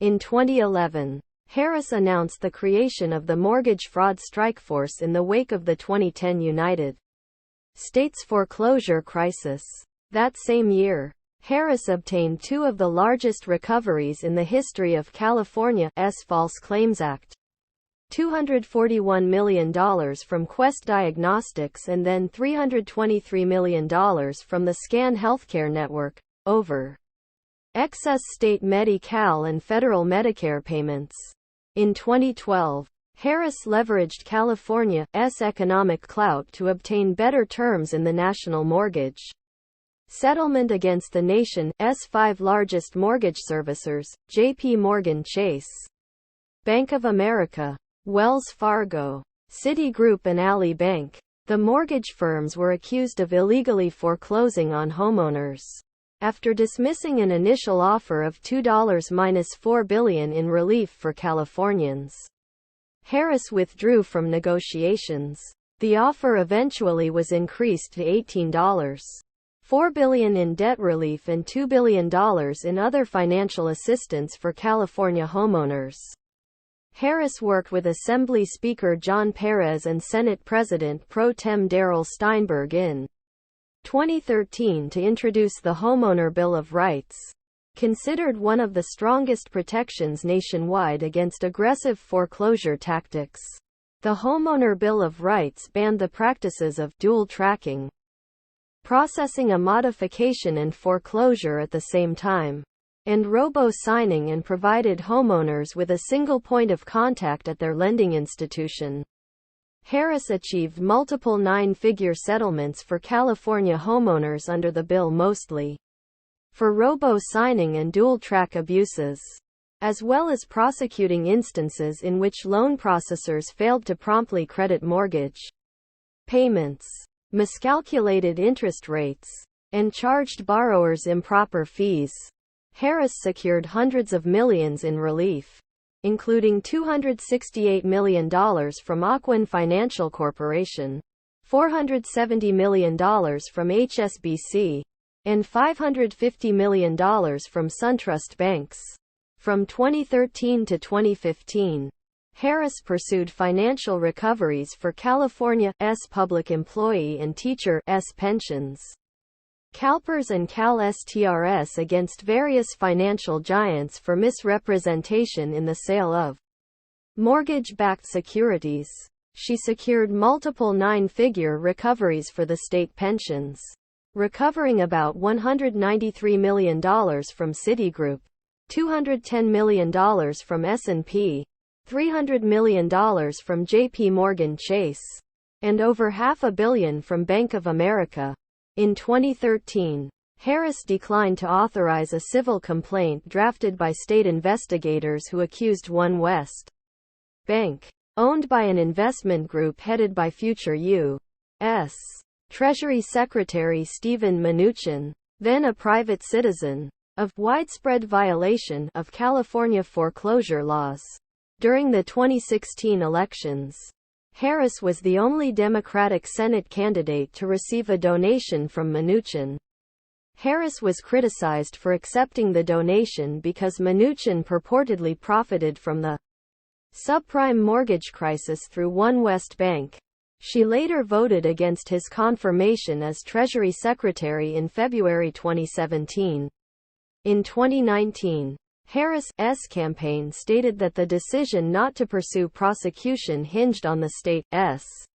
In 2011, Harris announced the creation of the Mortgage Fraud Strike Force in the wake of the 2010 United States foreclosure crisis. That same year, Harris obtained two of the largest recoveries in the history of California's False Claims Act. $241 million from Quest Diagnostics and then $323 million from the Scan Healthcare Network, over excess state Medi-Cal and federal Medicare payments. In 2012, Harris leveraged California's economic clout to obtain better terms in the national mortgage settlement against the nation's five largest mortgage servicers, J.P. Morgan Chase, Bank of America, Wells Fargo, Citigroup and Ally Bank. The mortgage firms were accused of illegally foreclosing on homeowners. After dismissing an initial offer of $2-4 billion in relief for Californians, Harris withdrew from negotiations. The offer eventually was increased to $18.4 billion in debt relief and $2 billion in other financial assistance for California homeowners. Harris worked with Assembly Speaker John Perez and Senate President Pro Tem Darrell Steinberg in 2013 to introduce the Homeowner Bill of Rights, considered one of the strongest protections nationwide against aggressive foreclosure tactics. The Homeowner Bill of Rights banned the practices of dual tracking, processing a modification and foreclosure at the same time, and robo-signing, and provided homeowners with a single point of contact at their lending institution. Harris achieved multiple nine-figure settlements for California homeowners under the bill, mostly for robo-signing and dual-track abuses, as well as prosecuting instances in which loan processors failed to promptly credit mortgage payments, miscalculated interest rates, and charged borrowers improper fees. Harris secured hundreds of millions in relief, including $268 million from Oakland Financial Corporation, $470 million from HSBC, and $550 million from SunTrust banks. From 2013 to 2015, Harris pursued financial recoveries for California's public employee and teachers' pensions, CalPERS and CalSTRS, against various financial giants for misrepresentation in the sale of mortgage-backed securities. She secured multiple nine-figure recoveries for the state pensions, recovering about $193 million from Citigroup, $210 million from S&P, $300 million from J.P. Morgan Chase, and over $500 million from Bank of America. In 2013, Harris declined to authorize a civil complaint drafted by state investigators who accused One West Bank, owned by an investment group headed by future U.S. Treasury Secretary Steven Mnuchin, then a private citizen, of widespread violation of California foreclosure laws. During the 2016 elections, Harris was the only Democratic Senate candidate to receive a donation from Mnuchin. Harris was criticized for accepting the donation because Mnuchin purportedly profited from the subprime mortgage crisis through One West Bank. She later voted against his confirmation as Treasury Secretary in February 2017. In 2019, Harris's campaign stated that the decision not to pursue prosecution hinged on the state's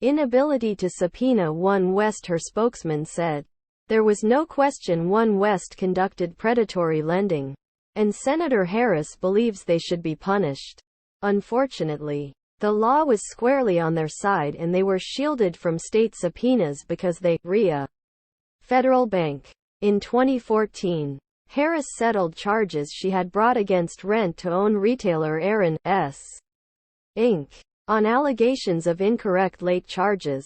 inability to subpoena One West. Her spokesman said, "There was no question One West conducted predatory lending, and Senator Harris believes they should be punished. Unfortunately, the law was squarely on their side and they were shielded from state subpoenas because they a federal bank." In 2014, Harris settled charges she had brought against rent-to-own retailer Aaron S. Inc. on allegations of incorrect late charges,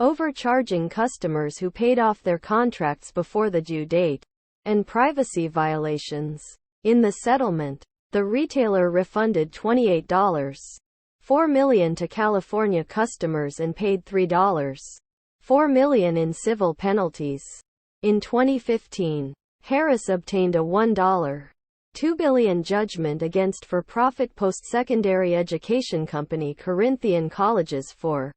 overcharging customers who paid off their contracts before the due date, and privacy violations. In the settlement, the retailer refunded $28.4 million to California customers and paid $3.4 million in civil penalties. In 2015, Harris obtained a $1.2 $2 billion judgment against for-profit post-secondary education company Corinthian Colleges for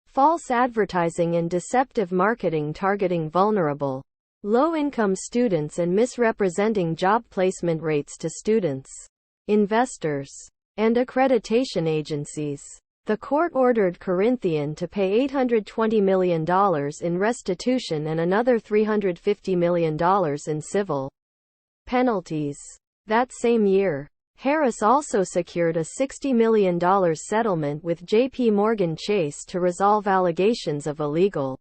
false advertising and deceptive marketing targeting vulnerable, low-income students and misrepresenting job placement rates to students, investors, and accreditation agencies. The court ordered Corinthian to pay $820 million in restitution and another $350 million in civil penalties. That same year, Harris also secured a $60 million settlement with J.P. Morgan Chase to resolve allegations of illegal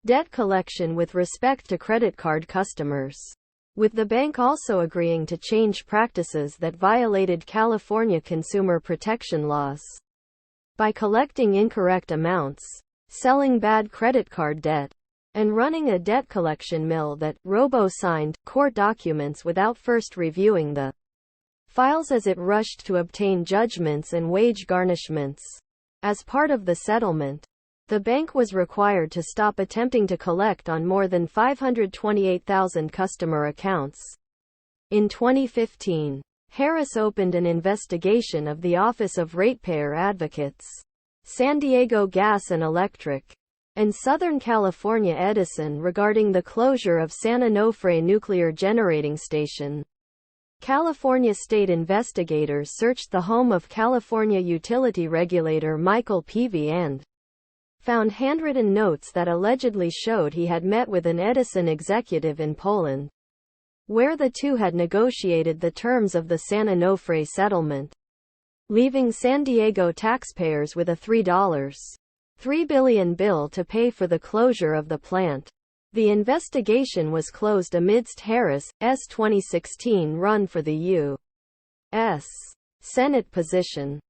debt collection with respect to credit card customers, with the bank also agreeing to change practices that violated California consumer protection laws by collecting incorrect amounts, selling bad credit card debt, and running a debt collection mill that robo-signed court documents without first reviewing the files as it rushed to obtain judgments and wage garnishments. As part of the settlement, the bank was required to stop attempting to collect on more than 528,000 customer accounts. In 2015, Harris opened an investigation of the Office of Ratepayer Advocates, San Diego Gas and Electric, and Southern California Edison regarding the closure of San Onofre Nuclear Generating Station. California state investigators searched the home of California utility regulator Michael Peavy and found handwritten notes that allegedly showed he had met with an Edison executive in Poland, where the two had negotiated the terms of the San Onofre settlement, leaving San Diego taxpayers with a $3.3 billion bill to pay for the closure of the plant. The investigation was closed amidst Harris' 2016 run for the U.S. Senate position.